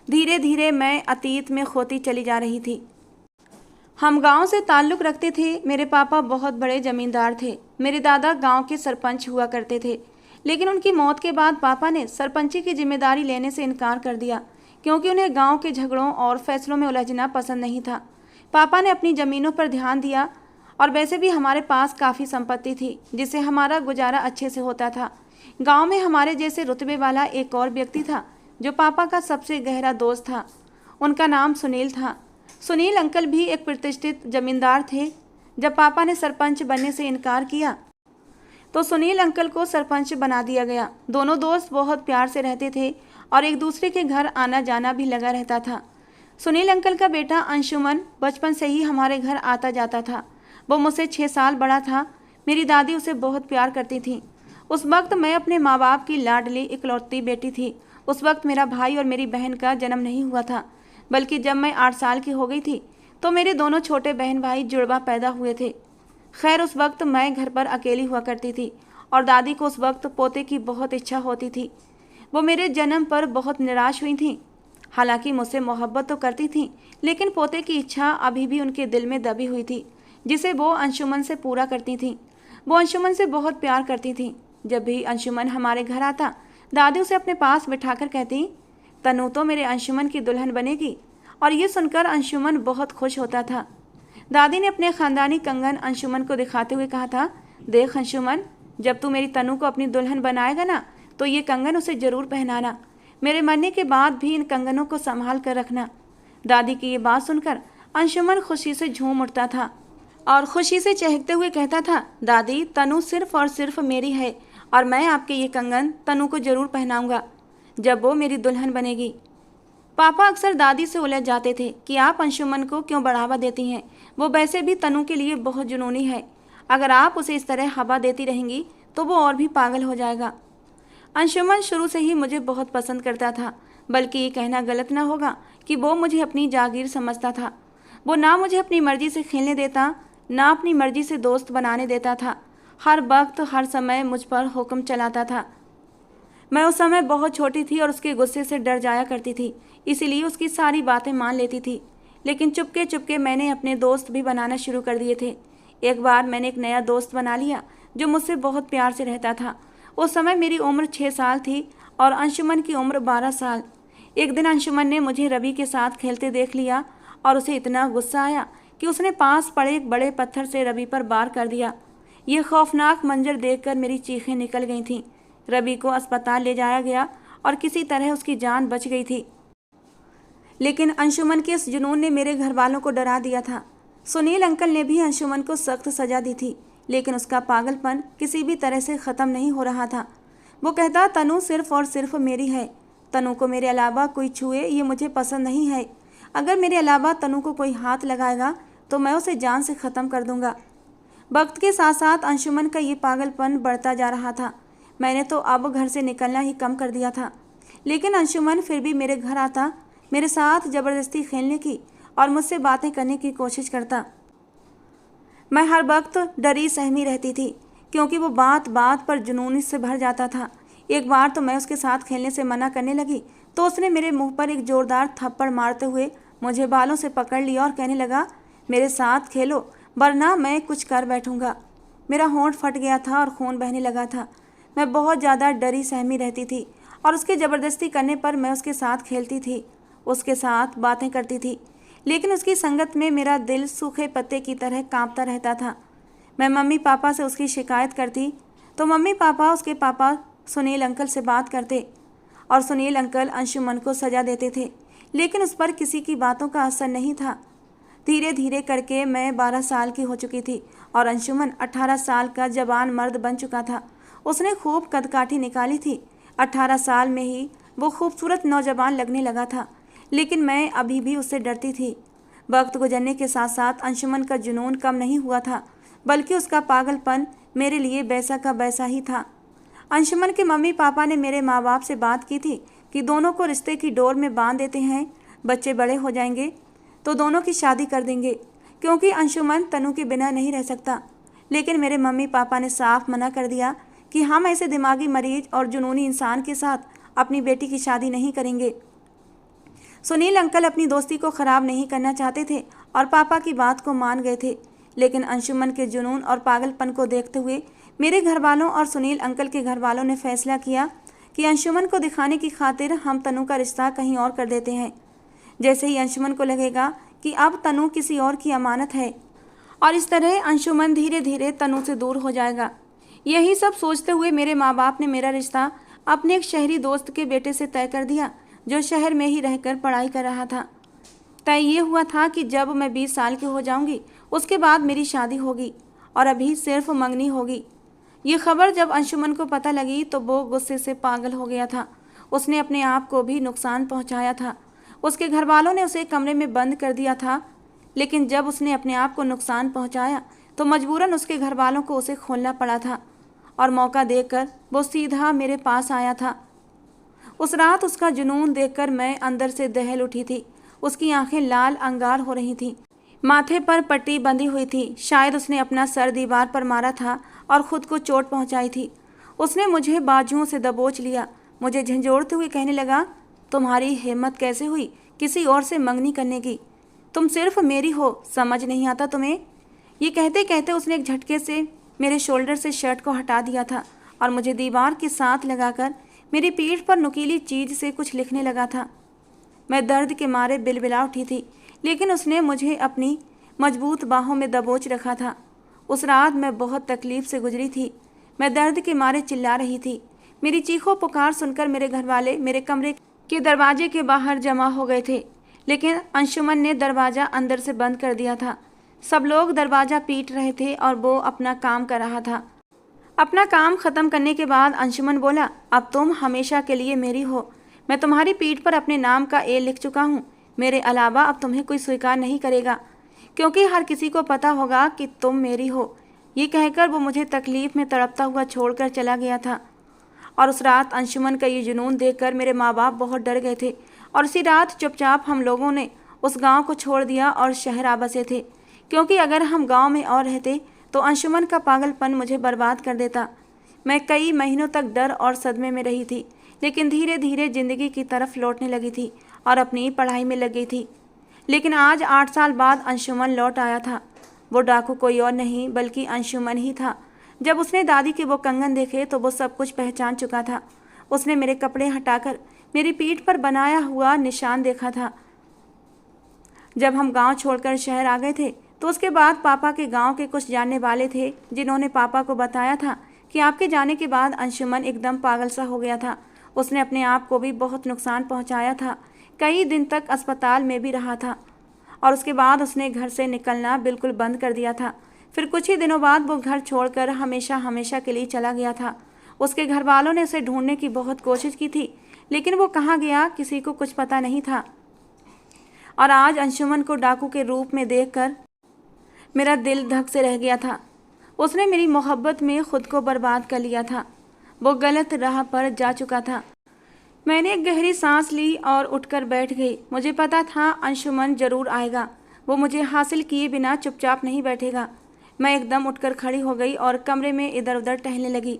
धीरे धीरे मैं अतीत में खोती चली जा रही थी। हम गांव से ताल्लुक़ रखते थे। मेरे पापा बहुत बड़े ज़मींदार थे। मेरे दादा गांव के सरपंच हुआ करते थे, लेकिन उनकी मौत के बाद पापा ने सरपंची की जिम्मेदारी लेने से इनकार कर दिया, क्योंकि उन्हें गांव के झगड़ों और फैसलों में उलझना पसंद नहीं था। पापा ने अपनी ज़मीनों पर ध्यान दिया और वैसे भी हमारे पास काफ़ी संपत्ति थी, जिससे हमारा गुजारा अच्छे से होता था। गाँव में हमारे जैसे रुतबे वाला एक और व्यक्ति था जो पापा का सबसे गहरा दोस्त था। उनका नाम सुनील था। सुनील अंकल भी एक प्रतिष्ठित जमींदार थे। जब पापा ने सरपंच बनने से इनकार किया तो सुनील अंकल को सरपंच बना दिया गया। दोनों दोस्त बहुत प्यार से रहते थे और एक दूसरे के घर आना जाना भी लगा रहता था। सुनील अंकल का बेटा अंशुमन बचपन से ही हमारे घर आता जाता था। वो मुझसे 6 साल बड़ा था। मेरी दादी उसे बहुत प्यार करती थी। उस वक्त मैं अपने माँ बाप की लाडली इकलौती बेटी थी। उस वक्त मेरा भाई और मेरी बहन का जन्म नहीं हुआ था, बल्कि जब मैं 8 साल की हो गई थी तो मेरे दोनों छोटे बहन भाई जुड़वा पैदा हुए थे। खैर, उस वक्त मैं घर पर अकेली हुआ करती थी और दादी को उस वक्त पोते की बहुत इच्छा होती थी। वो मेरे जन्म पर बहुत निराश हुई थी। हालांकि मुझसे मोहब्बत तो करती थी, लेकिन पोते की इच्छा अभी भी उनके दिल में दबी हुई थी, जिसे वो अंशुमन से पूरा करती थी। वो अंशुमन से बहुत प्यार करती थी। जब भी अंशुमन हमारे घर आता, दादी उसे अपने पास बिठाकर कहती, तनु तो मेरे अंशुमन की दुल्हन बनेगी। और ये सुनकर अंशुमन बहुत खुश होता था। दादी ने अपने ख़ानदानी कंगन अंशुमन को दिखाते हुए कहा था, देख अंशुमन, जब तू मेरी तनु को अपनी दुल्हन बनाएगा ना, तो ये कंगन उसे ज़रूर पहनाना। मेरे मरने के बाद भी इन कंगनों को संभाल कर रखना। दादी की ये बात सुनकर अंशुमन खुशी से झूम उठता था और खुशी से चहकते हुए कहता था, दादी, तनु सिर्फ और सिर्फ मेरी है और मैं आपके ये कंगन तनु को ज़रूर पहनाऊंगा जब वो मेरी दुल्हन बनेगी। पापा अक्सर दादी से उलझ जाते थे कि आप अंशुमन को क्यों बढ़ावा देती हैं, वो वैसे भी तनु के लिए बहुत जुनूनी है। अगर आप उसे इस तरह हवा देती रहेंगी तो वो और भी पागल हो जाएगा। अंशुमन शुरू से ही मुझे बहुत पसंद करता था, बल्कि ये कहना गलत ना होगा कि वो मुझे अपनी जागीर समझता था। वो ना मुझे अपनी मर्जी से खेलने देता, ना अपनी मर्जी से दोस्त बनाने देता था। हर वक्त हर समय मुझ पर हुक्म चलाता था। मैं उस समय बहुत छोटी थी और उसके गुस्से से डर जाया करती थी, इसीलिए उसकी सारी बातें मान लेती थी। लेकिन चुपके चुपके मैंने अपने दोस्त भी बनाना शुरू कर दिए थे। एक बार मैंने एक नया दोस्त बना लिया जो मुझसे बहुत प्यार से रहता था। उस समय मेरी उम्र 6 साल थी और अंशुमन की उम्र 12 साल। एक दिन अंशुमन ने मुझे रवि के साथ खेलते देख लिया और उसे इतना गुस्सा आया कि उसने पास पड़े एक बड़े पत्थर से रवि पर वार कर दिया। यह खौफनाक मंजर देखकर मेरी चीखें निकल गई थीं। रवि को अस्पताल ले जाया गया और किसी तरह उसकी जान बच गई थी। लेकिन अंशुमन के इस जुनून ने मेरे घर वालों को डरा दिया था। सुनील अंकल ने भी अंशुमन को सख्त सजा दी थी, लेकिन उसका पागलपन किसी भी तरह से ख़त्म नहीं हो रहा था। वो कहता, तनु सिर्फ और सिर्फ मेरी है। तनु को मेरे अलावा कोई छुए ये मुझे पसंद नहीं है। अगर मेरे अलावा तनु को कोई हाथ लगाएगा तो मैं उसे जान से ख़त्म कर दूंगा। वक्त के साथ साथ अंशुमन का ये पागलपन बढ़ता जा रहा था। मैंने तो अब घर से निकलना ही कम कर दिया था, लेकिन अंशुमन फिर भी मेरे घर आता, मेरे साथ ज़बरदस्ती खेलने की और मुझसे बातें करने की कोशिश करता। मैं हर वक्त डरी सहमी रहती थी, क्योंकि वो बात बात पर जुनून से भर जाता था। एक बार तो मैं उसके साथ खेलने से मना करने लगी तो उसने मेरे मुंह पर एक ज़ोरदार थप्पड़ मारते हुए मुझे बालों से पकड़ लिया और कहने लगा, मेरे साथ खेलो वरना मैं कुछ कर बैठूंगा। मेरा होंठ फट गया था और खून बहने लगा था। मैं बहुत ज़्यादा डरी सहमी रहती थी और उसके ज़बरदस्ती करने पर मैं उसके साथ खेलती थी, उसके साथ बातें करती थी, लेकिन उसकी संगत में मेरा दिल सूखे पत्ते की तरह कांपता रहता था। मैं मम्मी पापा से उसकी शिकायत करती तो मम्मी पापा उसके पापा सुनील अंकल से बात करते और सुनील अंकल अंशुमन को सज़ा देते थे, लेकिन उस पर किसी की बातों का असर नहीं था। धीरे धीरे करके मैं 12 साल की हो चुकी थी और अंशुमन 18 साल का जवान मर्द बन चुका था। उसने खूब कदकाठी निकाली थी। 18 साल में ही वो खूबसूरत नौजवान लगने लगा था, लेकिन मैं अभी भी उससे डरती थी। वक्त गुजरने के साथ साथ अंशुमन का जुनून कम नहीं हुआ था, बल्कि उसका पागलपन मेरे लिए वैसा का वैसा ही था। अंशुमन के मम्मी पापा ने मेरे माँ बाप से बात की थी कि दोनों को रिश्ते की डोर में बांध देते हैं, बच्चे बड़े हो जाएंगे तो दोनों की शादी कर देंगे, क्योंकि अंशुमन तनु के बिना नहीं रह सकता। लेकिन मेरे मम्मी पापा ने साफ मना कर दिया कि हम ऐसे दिमागी मरीज और जुनूनी इंसान के साथ अपनी बेटी की शादी नहीं करेंगे। सुनील अंकल अपनी दोस्ती को ख़राब नहीं करना चाहते थे और पापा की बात को मान गए थे, लेकिन अंशुमन के जुनून और पागलपन को देखते हुए मेरे घर वालों और सुनील अंकल के घर वालों ने फैसला किया कि अंशुमन को दिखाने की खातिर हम तनु का रिश्ता कहीं और कर देते हैं। जैसे ही अंशुमन को लगेगा कि अब तनु किसी और की अमानत है, और इस तरह अंशुमन धीरे धीरे तनु से दूर हो जाएगा। यही सब सोचते हुए मेरे माँ बाप ने मेरा रिश्ता अपने एक शहरी दोस्त के बेटे से तय कर दिया, जो शहर में ही रहकर पढ़ाई कर रहा था। तय ये हुआ था कि जब मैं 20 साल की हो जाऊंगी उसके बाद मेरी शादी होगी, और अभी सिर्फ मंगनी होगी। ये खबर जब अंशुमन को पता लगी तो वो गुस्से से पागल हो गया था। उसने अपने आप को भी नुकसान पहुंचाया था। उसके घर वालों ने उसे कमरे में बंद कर दिया था, लेकिन जब उसने अपने आप को नुकसान पहुंचाया तो मजबूरन उसके घर वालों को उसे खोलना पड़ा था, और मौका देखकर वो सीधा मेरे पास आया था। उस रात उसका जुनून देखकर मैं अंदर से दहल उठी थी। उसकी आंखें लाल अंगार हो रही थीं, माथे पर पट्टी बंधी हुई थी। शायद उसने अपना सर दीवार पर मारा था और ख़ुद को चोट पहुंचाई थी। उसने मुझे बाजुओं से दबोच लिया, मुझे झंझोड़ते हुए कहने लगा, तुम्हारी हिम्मत कैसे हुई किसी और से मंगनी करने की? तुम सिर्फ मेरी हो, समझ नहीं आता तुम्हें? ये कहते कहते उसने एक झटके से मेरे शोल्डर से शर्ट को हटा दिया था और मुझे दीवार के साथ लगाकर मेरी पीठ पर नुकीली चीज़ से कुछ लिखने लगा था। मैं दर्द के मारे बिलबिला उठी थी, लेकिन उसने मुझे अपनी मजबूत बाहों में दबोच रखा था। उस रात मैं बहुत तकलीफ़ से गुजरी थी। मैं दर्द के मारे चिल्ला रही थी। मेरी चीखों पुकार सुनकर मेरे घरवाले मेरे कमरे के दरवाजे के बाहर जमा हो गए थे, लेकिन अंशुमन ने दरवाज़ा अंदर से बंद कर दिया था। सब लोग दरवाज़ा पीट रहे थे और वो अपना काम कर रहा था। अपना काम ख़त्म करने के बाद अंशुमन बोला, अब तुम हमेशा के लिए मेरी हो। मैं तुम्हारी पीठ पर अपने नाम का ए लिख चुका हूँ। मेरे अलावा अब तुम्हें कोई स्वीकार नहीं करेगा, क्योंकि हर किसी को पता होगा कि तुम मेरी हो। ये कहकर वो मुझे तकलीफ में तड़पता हुआ छोड़कर चला गया था। और उस रात अंशुमन का ये जुनून देखकर मेरे माँ बाप बहुत डर गए थे, और उसी रात चुपचाप हम लोगों ने उस गांव को छोड़ दिया और शहर आ बसे थे, क्योंकि अगर हम गांव में और रहते तो अंशुमन का पागलपन मुझे बर्बाद कर देता। मैं कई महीनों तक डर और सदमे में रही थी, लेकिन धीरे धीरे ज़िंदगी की तरफ लौटने लगी थी और अपनी पढ़ाई में लग गई थी। लेकिन आज 8 साल बाद अंशुमन लौट आया था। वो डाकू कोई और नहीं बल्कि अंशुमन ही था। जब उसने दादी के वो कंगन देखे तो वो सब कुछ पहचान चुका था। उसने मेरे कपड़े हटाकर मेरी पीठ पर बनाया हुआ निशान देखा था। जब हम गांव छोड़कर शहर आ गए थे तो उसके बाद पापा के गांव के कुछ जानने वाले थे, जिन्होंने पापा को बताया था कि आपके जाने के बाद अंशुमन एकदम पागल सा हो गया था। उसने अपने आप को भी बहुत नुकसान पहुंचाया था, कई दिन तक अस्पताल में भी रहा था, और उसके बाद उसने घर से निकलना बिल्कुल बंद कर दिया था। फिर कुछ ही दिनों बाद वो घर छोड़कर हमेशा हमेशा के लिए चला गया था। उसके घर वालों ने उसे ढूंढने की बहुत कोशिश की थी, लेकिन वो कहाँ गया किसी को कुछ पता नहीं था। और आज अंशुमन को डाकू के रूप में देखकर मेरा दिल धक से रह गया था। उसने मेरी मोहब्बत में खुद को बर्बाद कर लिया था। वो गलत राह पर जा चुका था। मैंने एक गहरी सांस ली और उठकर बैठ गई। मुझे पता था अंशुमन जरूर आएगा। वो मुझे हासिल किए बिना चुपचाप नहीं बैठेगा। मैं एकदम उठकर खड़ी हो गई और कमरे में इधर उधर टहलने लगी।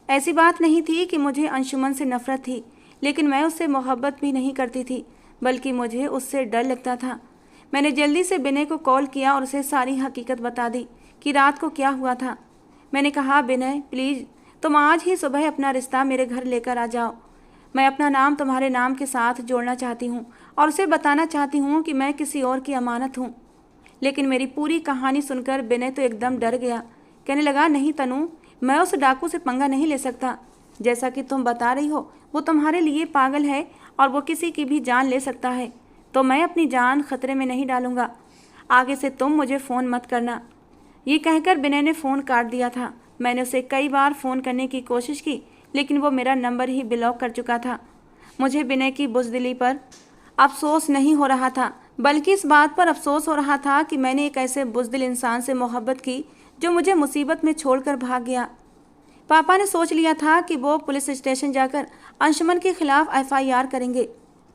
ऐसी बात नहीं थी कि मुझे अंशुमन से नफरत थी, लेकिन मैं उससे मोहब्बत भी नहीं करती थी, बल्कि मुझे उससे डर लगता था। मैंने जल्दी से विनय को कॉल किया और उसे सारी हकीकत बता दी कि रात को क्या हुआ था। मैंने कहा, विनय प्लीज़ तुम आज ही सुबह अपना रिश्ता मेरे घर लेकर आ जाओ। मैं अपना नाम तुम्हारे नाम के साथ जोड़ना चाहती हूँ और उसे बताना चाहती हूँ कि मैं किसी और की अमानत हूँ। लेकिन मेरी पूरी कहानी सुनकर विनय तो एकदम डर गया। कहने लगा, नहीं तनु, मैं उस डाकू से पंगा नहीं ले सकता। जैसा कि तुम बता रही हो वो तुम्हारे लिए पागल है और वो किसी की भी जान ले सकता है, तो मैं अपनी जान खतरे में नहीं डालूंगा। आगे से तुम मुझे फ़ोन मत करना। ये कहकर विनय ने फ़ोन काट दिया था। मैंने उसे कई बार फ़ोन करने की कोशिश की, लेकिन वो मेरा नंबर ही ब्लॉक कर चुका था। मुझे विनय की बुज़दिली पर अफसोस नहीं हो रहा था, बल्कि इस बात पर अफसोस हो रहा था कि मैंने एक ऐसे बुज़दिल इंसान से मोहब्बत की जो मुझे मुसीबत में छोड़कर भाग गया। पापा ने सोच लिया था कि वो पुलिस स्टेशन जाकर अंशुमन के खिलाफ FIR करेंगे,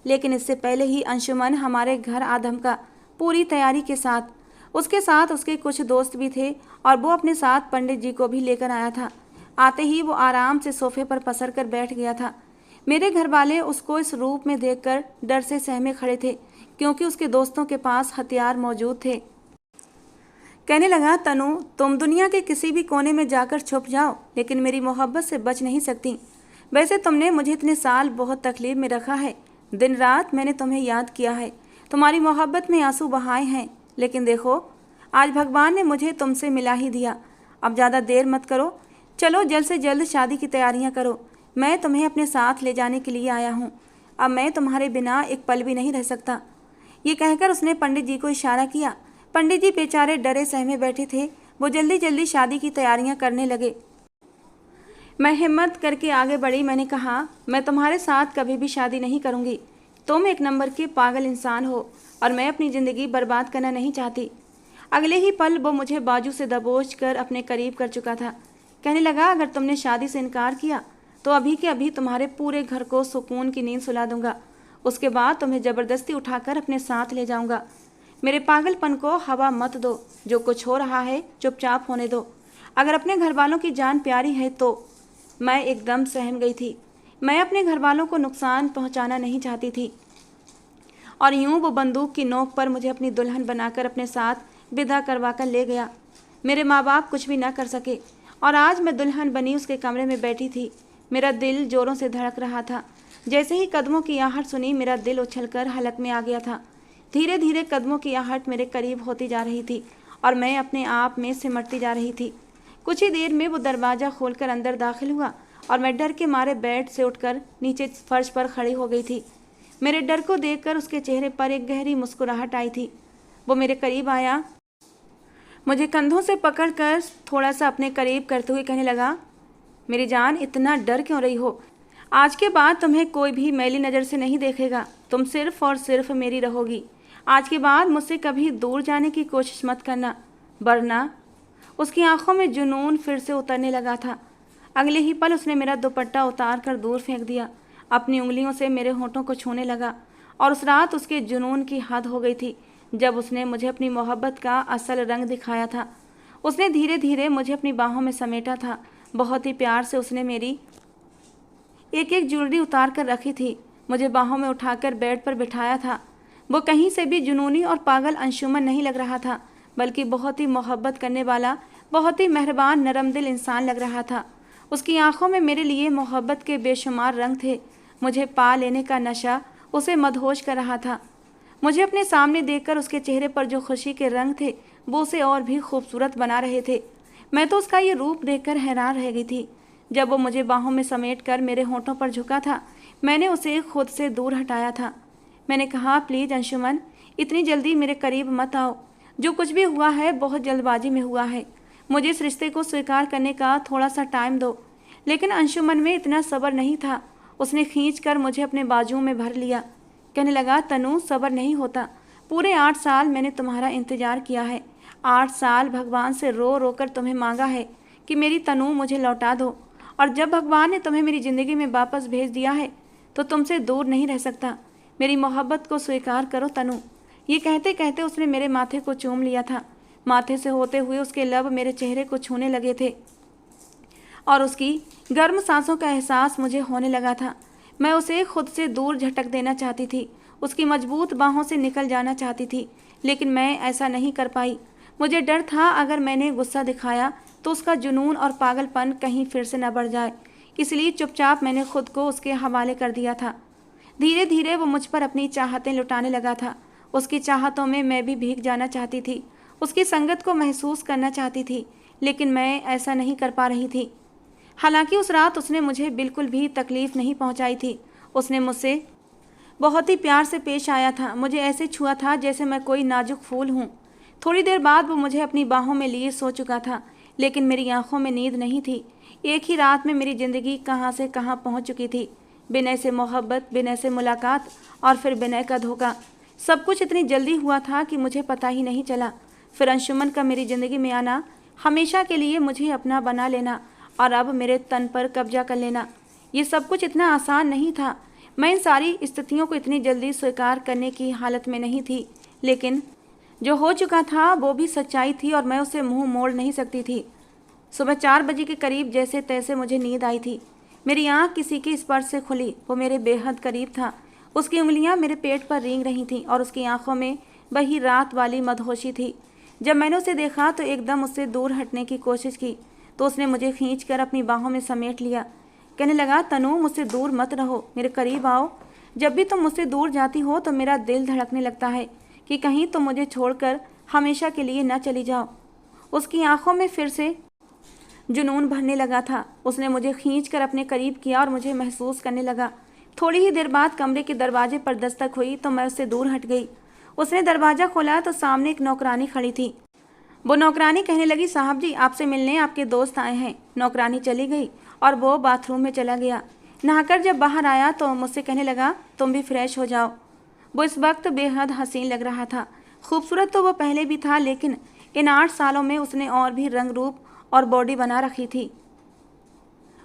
लेकिन इससे पहले ही अंशुमन हमारे घर आ धमका, पूरी तैयारी के साथ। उसके साथ उसके कुछ दोस्त भी थे और वो अपने साथ पंडित जी को भी लेकर आया था। आते ही वो आराम से सोफे पर पसर कर बैठ गया था। मेरे घर वाले उसको इस रूप में देखकर डर से सहमे खड़े थे, क्योंकि उसके दोस्तों के पास हथियार मौजूद थे। कहने लगा, तनु तुम दुनिया के किसी भी कोने में जाकर छुप जाओ, लेकिन मेरी मोहब्बत से बच नहीं सकती। वैसे तुमने मुझे इतने साल बहुत तकलीफ में रखा है। दिन रात मैंने तुम्हें याद किया है, तुम्हारी मोहब्बत में आंसू बहाए हैं, लेकिन देखो आज भगवान ने मुझे तुमसे मिला ही दिया। अब ज़्यादा देर मत करो, चलो जल्द से जल्द शादी की तैयारियां करो। मैं तुम्हें अपने साथ ले जाने के लिए आया हूँ। अब मैं तुम्हारे बिना एक पल भी नहीं रह सकता। ये कहकर उसने पंडित जी को इशारा किया। पंडित जी बेचारे डरे सहमे बैठे थे। वो जल्दी जल्दी शादी की तैयारियां करने लगे। मैं हिम्मत करके आगे बढ़ी। मैंने कहा, मैं तुम्हारे साथ कभी भी शादी नहीं करूँगी। तुम एक नंबर के पागल इंसान हो और मैं अपनी ज़िंदगी बर्बाद करना नहीं चाहती। अगले ही पल वो मुझे बाजू से दबोच कर अपने करीब कर चुका था। कहने लगा, अगर तुमने शादी से इनकार किया तो अभी के अभी तुम्हारे पूरे घर को सुकून की नींद सुला दूंगा। उसके बाद तुम्हें ज़बरदस्ती उठाकर अपने साथ ले जाऊंगा। मेरे पागलपन को हवा मत दो। जो कुछ हो रहा है चुपचाप होने दो। अगर अपने घर वालों की जान प्यारी है तो। मैं एकदम सहम गई थी। मैं अपने घर वालों को नुकसान पहुंचाना नहीं चाहती थी, और यूं वो बंदूक की नोक पर मुझे अपनी दुल्हन बनाकर अपने साथ विदा करवा कर ले गया। मेरे माँ बाप कुछ भी ना कर सके, और आज मैं दुल्हन बनी उसके कमरे में बैठी थी। मेरा दिल जोरों से धड़क रहा था। जैसे ही कदमों की आहट सुनी, मेरा दिल उछलकर हलक में आ गया था। धीरे धीरे कदमों की आहट मेरे करीब होती जा रही थी और मैं अपने आप में सिमटती जा रही थी। कुछ ही देर में वो दरवाज़ा खोलकर अंदर दाखिल हुआ और मैं डर के मारे बेड से उठकर नीचे फर्श पर खड़ी हो गई थी। मेरे डर को देखकर उसके चेहरे पर एक गहरी मुस्कुराहट आई थी। वो मेरे करीब आया, मुझे कंधों से पकड़कर थोड़ा सा अपने करीब करते हुए कहने लगा, मेरी जान इतना डर क्यों रही हो? आज के बाद तुम्हें कोई भी मैली नज़र से नहीं देखेगा। तुम सिर्फ और सिर्फ मेरी रहोगी। आज के बाद मुझसे कभी दूर जाने की कोशिश मत करना, वरना। उसकी आंखों में जुनून फिर से उतरने लगा था। अगले ही पल उसने मेरा दुपट्टा उतार कर दूर फेंक दिया, अपनी उंगलियों से मेरे होठों को छूने लगा। और उस रात उसके जुनून की हद हो गई थी जब उसने मुझे अपनी मोहब्बत का असल रंग दिखाया था। उसने धीरे धीरे मुझे अपनी बाहों में समेटा था। बहुत ही प्यार से उसने मेरी एक एक ज्वेलरी उतार कर रखी थी। मुझे बाहों में उठाकर बेड पर बिठाया था। वो कहीं से भी जुनूनी और पागल अंशुमन नहीं लग रहा था, बल्कि बहुत ही मोहब्बत करने वाला, बहुत ही मेहरबान नरम दिल इंसान लग रहा था। उसकी आंखों में मेरे लिए मोहब्बत के बेशुमार रंग थे। मुझे पा लेने का नशा उसे मदहोश कर रहा था। मुझे अपने सामने देखकर उसके चेहरे पर जो खुशी के रंग थे वो उसे और भी खूबसूरत बना रहे थे। मैं तो उसका ये रूप देखकर हैरान रह गई थी। जब वो मुझे बाहों में समेट कर मेरे होठों पर झुका था, मैंने उसे खुद से दूर हटाया था। मैंने कहा, प्लीज़ अंशुमन, इतनी जल्दी मेरे करीब मत आओ। जो कुछ भी हुआ है बहुत जल्दबाजी में हुआ है। मुझे इस रिश्ते को स्वीकार करने का थोड़ा सा टाइम दो। लेकिन अंशुमन में इतना सब्र नहीं था। उसने खींच कर मुझे अपने बाजुओं में भर लिया। कहने लगा, तनु, सब्र नहीं होता। पूरे 8 साल मैंने तुम्हारा इंतज़ार किया है। 8 साल भगवान से रो रो कर तुम्हें मांगा है कि मेरी तनु मुझे लौटा दो। और जब भगवान ने तुम्हें मेरी ज़िंदगी में वापस भेज दिया है तो तुमसे दूर नहीं रह सकता। मेरी मोहब्बत को स्वीकार करो तनु। ये कहते कहते उसने मेरे माथे को चूम लिया था। माथे से होते हुए उसके लब मेरे चेहरे को छूने लगे थे और उसकी गर्म सांसों का एहसास मुझे होने लगा था। मैं उसे खुद से दूर झटक देना चाहती थी, उसकी मजबूत बाहों से निकल जाना चाहती थी, लेकिन मैं ऐसा नहीं कर पाई। मुझे डर था अगर मैंने गुस्सा दिखाया तो उसका जुनून और पागलपन कहीं फिर से न बढ़ जाए। इसलिए चुपचाप मैंने खुद को उसके हवाले कर दिया था। धीरे धीरे वो मुझ पर अपनी चाहतें लुटाने लगा था। उसकी चाहतों में मैं भी भीग जाना चाहती थी, उसकी संगत को महसूस करना चाहती थी, लेकिन मैं ऐसा नहीं कर पा रही थी। हालांकि उस रात उसने मुझे बिल्कुल भी तकलीफ़ नहीं पहुंचाई थी। उसने मुझसे बहुत ही प्यार से पेश आया था। मुझे ऐसे छुआ था जैसे मैं कोई नाजुक फूल हूँ। थोड़ी देर बाद वो मुझे अपनी बाहों में लिए सो चुका था, लेकिन मेरी आंखों में नींद नहीं थी। एक ही रात में मेरी ज़िंदगी कहाँ से कहाँ पहुँच चुकी थी। विनय से मोहब्बत, विनय से मुलाकात और फिर विनय का धोखा। सब कुछ इतनी जल्दी हुआ था कि मुझे पता ही नहीं चला। फिर अंशुमन का मेरी ज़िंदगी में आना, हमेशा के लिए मुझे अपना बना लेना और अब मेरे तन पर कब्जा कर लेना, ये सब कुछ इतना आसान नहीं था। मैं इन सारी स्थितियों को इतनी जल्दी स्वीकार करने की हालत में नहीं थी, लेकिन जो हो चुका था वो भी सच्चाई थी और मैं उसे मुंह मोड़ नहीं सकती थी। सुबह 4 बजे के करीब जैसे तैसे मुझे नींद आई थी। मेरी आँख किसी के स्पर्श से खुली। वो मेरे बेहद करीब था। उसकी उंगलियाँ मेरे पेट पर रेंग रही थीं और उसकी आंखों में वही रात वाली मदहोशी थी। जब मैंने उसे देखा तो एकदम उससे दूर हटने की कोशिश की तो उसने मुझे खींचकर अपनी बाहों में समेट लिया। कहने लगा, तनु, मुझसे दूर मत रहो, मेरे करीब आओ। जब भी तुम मुझसे दूर जाती हो तो मेरा दिल धड़कने लगता है कि कहीं तुम मुझे छोड़कर हमेशा के लिए न चली जाओ। उसकी आंखों में फिर से जुनून भरने लगा था। उसने मुझे खींचकर अपने करीब किया और मुझे महसूस करने लगा। थोड़ी ही देर बाद कमरे के दरवाजे पर दस्तक हुई तो मैं उससे दूर हट गई। उसने दरवाज़ा खोला तो सामने एक नौकरानी खड़ी थी। वो नौकरानी कहने लगी, साहब जी, आपसे मिलने आपके दोस्त आए हैं। नौकरानी चली गई और वो बाथरूम में चला गया। नहाकर जब बाहर आया तो मुझसे कहने लगा, तुम भी फ्रेश हो जाओ। वो इस वक्त बेहद हसीन लग रहा था। खूबसूरत तो वो पहले भी था, लेकिन इन 8 सालों में उसने और भी रंग रूप और बॉडी बना रखी थी।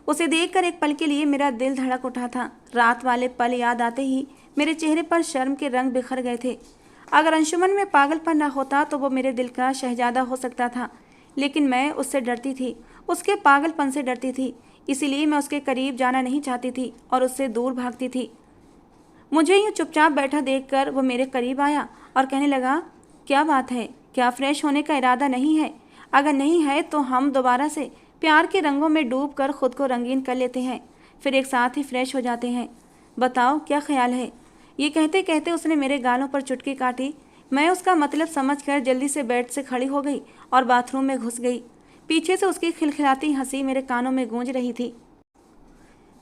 उसे देखकर एक पल के लिए मेरा दिल धड़क उठा था। रात वाले पल याद आते ही मेरे चेहरे पर शर्म के रंग बिखर गए थे। अगर अंशुमन में पागलपन न होता तो वो मेरे दिल का शहजादा हो सकता था, लेकिन मैं उससे डरती थी, उसके पागलपन से डरती थी। इसीलिए मैं उसके करीब जाना नहीं चाहती थी और उससे दूर भागती थी। मुझे यूँ चुपचाप बैठा देखकर वो मेरे करीब आया और कहने लगा, क्या बात है, क्या फ्रेश होने का इरादा नहीं है? अगर नहीं है तो हम दोबारा से प्यार के रंगों में डूब कर खुद को रंगीन कर लेते हैं, फिर एक साथ ही फ्रेश हो जाते हैं। बताओ क्या ख्याल है? ये कहते कहते उसने मेरे गालों पर चुटकी काटी। मैं उसका मतलब समझकर जल्दी से बेड से खड़ी हो गई और बाथरूम में घुस गई। पीछे से उसकी खिलखिलाती हंसी मेरे कानों में गूंज रही थी।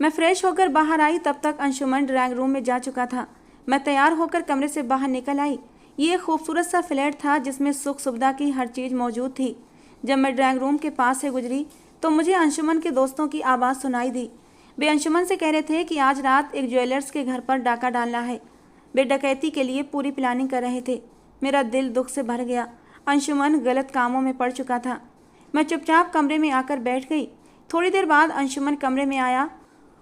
मैं फ्रेश होकर बाहर आई तब तक अंशुमन ड्राइंग रूम में जा चुका था। मैं तैयार होकर कमरे से बाहर निकल आई। ये एक खूबसूरत सा फ्लैट था जिसमें सुख सुविधा की हर चीज़ मौजूद थी। जब मैं ड्राइंग रूम के पास से गुजरी तो मुझे अंशुमन के दोस्तों की आवाज़ सुनाई दी। वे अंशुमन से कह रहे थे कि आज रात एक ज्वेलर्स के घर पर डाका डालना है। वे डकैती के लिए पूरी प्लानिंग कर रहे थे। मेरा दिल दुख से भर गया। अंशुमन गलत कामों में पड़ चुका था। मैं चुपचाप कमरे में आकर बैठ गई। थोड़ी देर बाद अंशुमन कमरे में आया।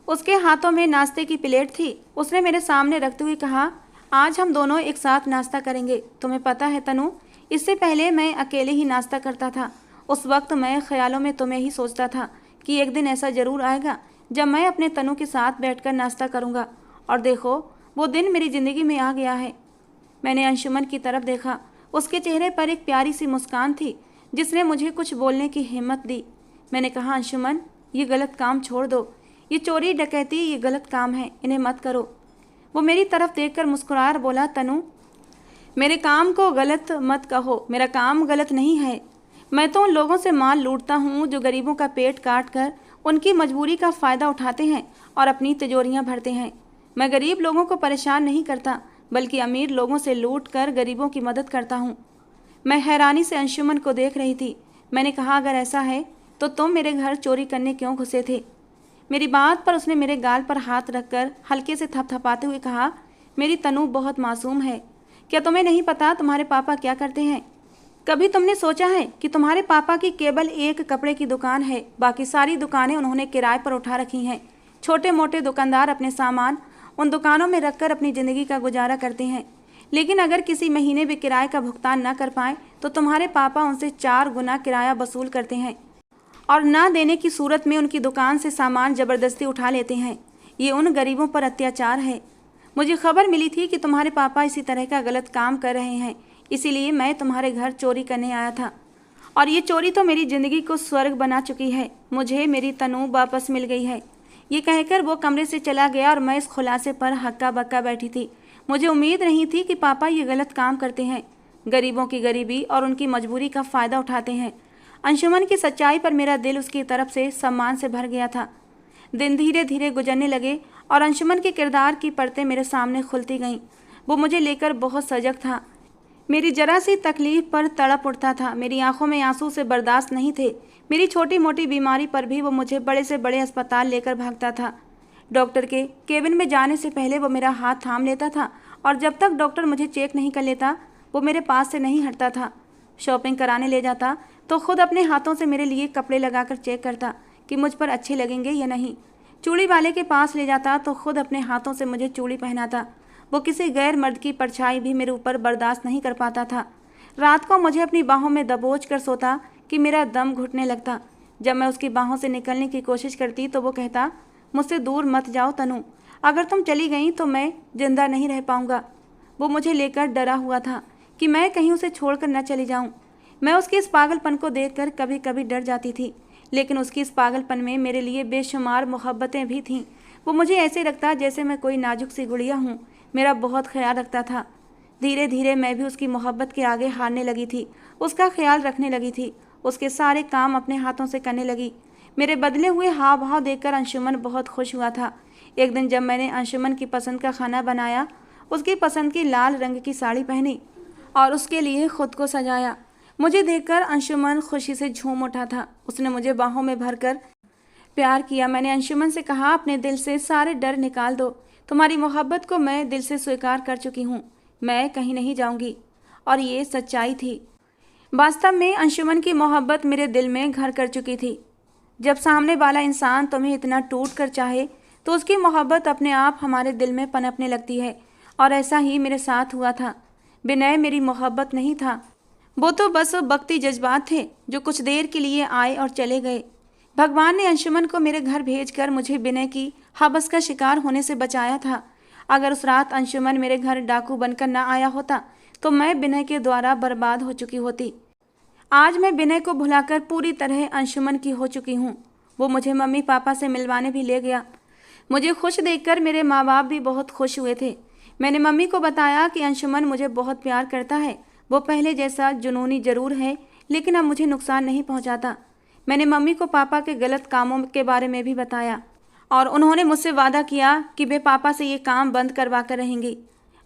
उसके हाथों में नाश्ते की प्लेट थी। उसने मेरे सामने रखते हुए कहा, आज हम दोनों एक साथ नाश्ता करेंगे। तुम्हें पता है तनु, इससे पहले मैं अकेले ही नाश्ता करता था। उस वक्त मैं ख्यालों में तुम्हें ही सोचता था कि एक दिन ऐसा ज़रूर आएगा जब मैं अपने तनु के साथ बैठकर नाश्ता करूंगा। और देखो, वो दिन मेरी ज़िंदगी में आ गया है। मैंने अंशुमन की तरफ देखा। उसके चेहरे पर एक प्यारी सी मुस्कान थी जिसने मुझे कुछ बोलने की हिम्मत दी। मैंने कहा, अंशुमन, ये गलत काम छोड़ दो। ये चोरी डकैती ये गलत काम है, इन्हें मत करो। वो मेरी तरफ देखकर मुस्कुरा और बोला, तनु, मेरे काम को गलत मत कहो। मेरा काम गलत नहीं है। मैं तो उन लोगों से माल लूटता हूँ जो गरीबों का पेट काट कर उनकी मजबूरी का फ़ायदा उठाते हैं और अपनी तिजोरियाँ भरते हैं। मैं गरीब लोगों को परेशान नहीं करता, बल्कि अमीर लोगों से लूट कर गरीबों की मदद करता हूँ। मैं हैरानी से अंशुमन को देख रही थी। मैंने कहा, अगर ऐसा है तो तुम मेरे घर चोरी करने क्यों घुसे थे? मेरी बात पर उसने मेरे गाल पर हाथ रखकर हल्के से थपथपाते हुए कहा, मेरी तनु बहुत मासूम है। क्या तुम्हें नहीं पता तुम्हारे पापा क्या करते हैं? कभी तुमने सोचा है कि तुम्हारे पापा की केवल एक कपड़े की दुकान है, बाकी सारी दुकानें उन्होंने किराए पर उठा रखी हैं। छोटे मोटे दुकानदार अपने सामान उन दुकानों में रखकर अपनी ज़िंदगी का गुजारा करते हैं। लेकिन अगर किसी महीने भी किराए का भुगतान न कर पाए तो तुम्हारे पापा उनसे 4 गुना किराया वसूल करते हैं और ना देने की सूरत में उनकी दुकान से सामान ज़बरदस्ती उठा लेते हैं। ये उन गरीबों पर अत्याचार है। मुझे खबर मिली थी कि तुम्हारे पापा इसी तरह का गलत काम कर रहे हैं, इसीलिए मैं तुम्हारे घर चोरी करने आया था। और ये चोरी तो मेरी ज़िंदगी को स्वर्ग बना चुकी है। मुझे मेरी तनु वापस मिल गई है। ये कहकर वो कमरे से चला गया और मैं इस खुलासे पर हक्का बक्का बैठी थी। मुझे उम्मीद नहीं थी कि पापा ये गलत काम करते हैं, गरीबों की गरीबी और उनकी मजबूरी का फ़ायदा उठाते हैं। अंशुमन की सच्चाई पर मेरा दिल उसकी तरफ से सम्मान से भर गया था। दिन धीरे धीरे गुजरने लगे और अंशुमन के किरदार की परतें मेरे सामने खुलती गईं। वो मुझे लेकर बहुत सजग था। मेरी जरा सी तकलीफ पर तड़प उठता था। मेरी आंखों में आंसू से बर्दाश्त नहीं थे। मेरी छोटी मोटी बीमारी पर भी वो मुझे बड़े से बड़े अस्पताल लेकर भागता था। डॉक्टर के केबिन में जाने से पहले वो मेरा हाथ थाम लेता था और जब तक डॉक्टर मुझे चेक नहीं कर लेता वो मेरे पास से नहीं हटता था। शॉपिंग कराने ले जाता तो खुद अपने हाथों से मेरे लिए कपड़े लगाकर चेक करता कि मुझ पर अच्छे लगेंगे या नहीं। चूड़ी वाले के पास ले जाता तो खुद अपने हाथों से मुझे चूड़ी पहनाता। वो किसी गैर मर्द की परछाई भी मेरे ऊपर बर्दाश्त नहीं कर पाता था। रात को मुझे अपनी बाहों में दबोच कर सोता कि मेरा दम घुटने लगता। जब मैं उसकी बाहों से निकलने की कोशिश करती तो वो कहता, मुझसे दूर मत जाओ तनु, अगर तुम चली गई तो मैं जिंदा नहीं रह पाऊँगा। वो मुझे लेकर डरा हुआ था कि मैं कहीं उसे छोड़कर न चली जाऊँ। मैं उसके इस पागलपन को देखकर कभी कभी डर जाती थी, लेकिन उसकी इस पागलपन में मेरे लिए बेशुमार मोहब्बतें भी थीं। वो मुझे ऐसे रखता जैसे मैं कोई नाजुक सी गुड़िया हूँ। मेरा बहुत ख्याल रखता था। धीरे धीरे मैं भी उसकी मोहब्बत के आगे हारने लगी थी, उसका ख्याल रखने लगी थी, उसके सारे काम अपने हाथों से करने लगी। मेरे बदले हुए हाव भाव देखकर अंशुमन बहुत खुश हुआ था। एक दिन जब मैंने अंशुमन की पसंद का खाना बनाया, उसकी पसंद की लाल रंग की साड़ी पहनी और उसके लिए खुद को सजाया, मुझे देखकर अंशुमन खुशी से झूम उठा था। उसने मुझे बाहों में भरकर प्यार किया। मैंने अंशुमन से कहा, अपने दिल से सारे डर निकाल दो। तुम्हारी मोहब्बत को मैं दिल से स्वीकार कर चुकी हूँ। मैं कहीं नहीं जाऊँगी। और ये सच्चाई थी। वास्तव में अंशुमन की मोहब्बत मेरे दिल में घर कर चुकी थी। जब सामने वाला इंसान तुम्हें इतना टूट कर चाहे तो उसकी मोहब्बत अपने आप हमारे दिल में पनपने लगती है। और ऐसा ही मेरे साथ हुआ था। विनय मेरी मोहब्बत नहीं था, वो तो बस भक्ति जज्बात थे जो कुछ देर के लिए आए और चले गए। भगवान ने अंशुमन को मेरे घर भेजकर मुझे विनय की हवस का शिकार होने से बचाया था। अगर उस रात अंशुमन मेरे घर डाकू बनकर न आया होता तो मैं विनय के द्वारा बर्बाद हो चुकी होती। आज मैं विनय को भुलाकर पूरी तरह अंशुमन की हो चुकी हूँ। वो मुझे मम्मी पापा से मिलवाने भी ले गया। मुझे खुश देखकर मेरे माँ बाप भी बहुत खुश हुए थे। मैंने मम्मी को बताया कि अंशुमन मुझे बहुत प्यार करता है। वो पहले जैसा जुनूनी जरूर है, लेकिन अब मुझे नुकसान नहीं पहुंचाता। मैंने मम्मी को पापा के गलत कामों के बारे में भी बताया और उन्होंने मुझसे वादा किया कि वे पापा से ये काम बंद करवा कर रहेंगी।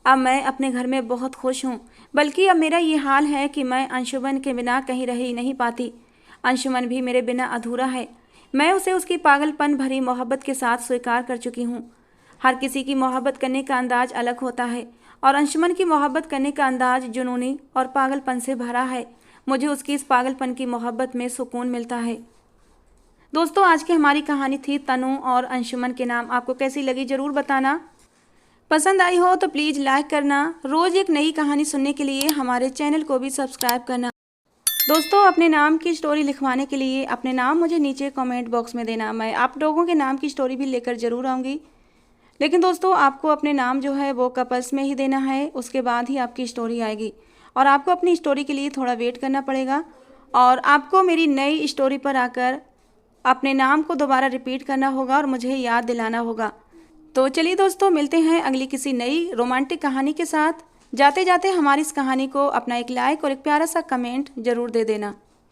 अब मैं अपने घर में बहुत खुश हूँ, बल्कि अब मेरा ये हाल है कि मैं अंशुमन के बिना कहीं रह ही नहीं पाती। अंशुमन भी मेरे बिना अधूरा है। मैं उसे उसकी पागलपन भरी मोहब्बत के साथ स्वीकार कर चुकी हूँ। हर किसी की मोहब्बत करने का अंदाज अलग होता है और अंशुमन की मोहब्बत करने का अंदाज जुनूनी और पागलपन से भरा है। मुझे उसकी इस पागलपन की मोहब्बत में सुकून मिलता है। दोस्तों, आज की हमारी कहानी थी तनु और अंशुमन के नाम। आपको कैसी लगी ज़रूर बताना। पसंद आई हो तो प्लीज़ लाइक करना। रोज़ एक नई कहानी सुनने के लिए हमारे चैनल को भी सब्सक्राइब करना। दोस्तों, अपने नाम की स्टोरी लिखवाने के लिए अपने नाम मुझे नीचे कमेंट बॉक्स में देना। मैं आप लोगों के नाम की स्टोरी भी लेकर ज़रूर आऊँगी। लेकिन दोस्तों, आपको अपने नाम जो है वो कपल्स में ही देना है, उसके बाद ही आपकी स्टोरी आएगी और आपको अपनी स्टोरी के लिए थोड़ा वेट करना पड़ेगा और आपको मेरी नई स्टोरी पर आकर अपने नाम को दोबारा रिपीट करना होगा और मुझे याद दिलाना होगा। तो चलिए दोस्तों, मिलते हैं अगली किसी नई रोमांटिक कहानी के साथ। जाते जाते हमारी इस कहानी को अपना एक लाइक और एक प्यारा सा कमेंट ज़रूर दे देना।